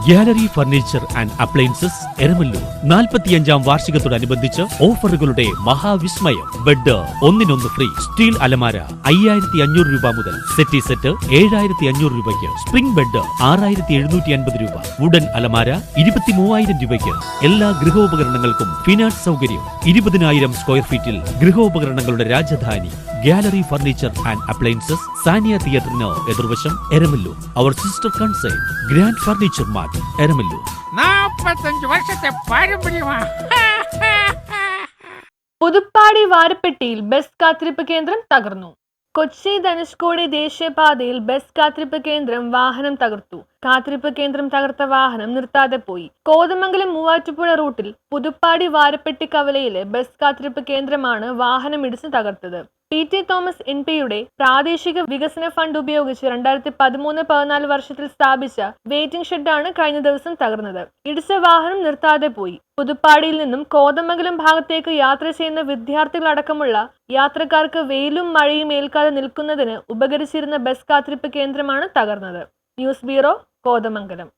Gallery furniture and appliances Eramalloor 45-ാം വാർഷികത്തോടനുബന്ധിച്ച് ഓഫറുകളുടെ മഹാവിസ്മയം. ബെഡ് ഒന്നിനൊന്ന് ഫ്രീ. സ്റ്റീൽ അലമാര 5500 രൂപ മുതൽ. സെറ്റി സെറ്റ് 7500 രൂപയ്ക്ക്. സ്പ്രിംഗ് ബെഡ് 6750 രൂപ. വുഡൻ അലമാര 23000 രൂപയ്ക്ക്. എല്ലാ ഗൃഹോപകരണങ്ങൾക്കും ഫിനാൻസ് സൗകര്യം. 20,000 സ്ക്വയർ ഫീറ്റിൽ ഗൃഹോപകരണങ്ങളുടെ Rajadhani gallery furniture and appliances, Sania തിയേറ്ററിന് എതിർവശം, എരമല്ലൂർ. അവർ sister concern grand furniture mart, Eramallur. 45 വർഷത്തെ പാരമ്പര്യമാണ്. പുതുപ്പാടി വാരപ്പെട്ടിയിൽ ബസ് കാത്തിരിപ്പ് കേന്ദ്രം തകർന്നു. കൊച്ചി ധനുഷ്കോടി ദേശീയപാതയിൽ ബസ് കാത്തിരിപ്പ് കേന്ദ്രം വാഹനം തകർത്തു. കാത്തിരിപ്പ് കേന്ദ്രം തകർത്ത വാഹനം നിർത്താതെ പോയി. കോതമംഗലം മൂവാറ്റുപുഴ റൂട്ടിൽ പുതുപ്പാടി വാരപ്പെട്ടി കവലയിലെ ബസ് കാത്തിരിപ്പ് കേന്ദ്രമാണ് വാഹനം ഇടിച്ച് തകർത്തത്. PT തോമസ് MP-യുടെ പ്രാദേശിക വികസന ഫണ്ട് ഉപയോഗിച്ച് 2013-14 വർഷത്തിൽ സ്ഥാപിച്ച വെയിറ്റിംഗ് ഷെഡാണ് കഴിഞ്ഞ ദിവസം തകർന്നത്. ഇടിച്ച വാഹനം നിർത്താതെ പോയി. പുതുപ്പാടിയിൽ നിന്നും കോതമംഗലം ഭാഗത്തേക്ക് യാത്ര ചെയ്യുന്ന വിദ്യാർത്ഥികളടക്കമുള്ള യാത്രക്കാർക്ക് വെയിലും മഴയും ഏൽക്കാതെ നിൽക്കുന്നതിന് ഉപകരിച്ചിരുന്ന ബസ് കാത്തിരിപ്പ് കേന്ദ്രമാണ് തകർന്നത്. News bureau, Kothamangalam.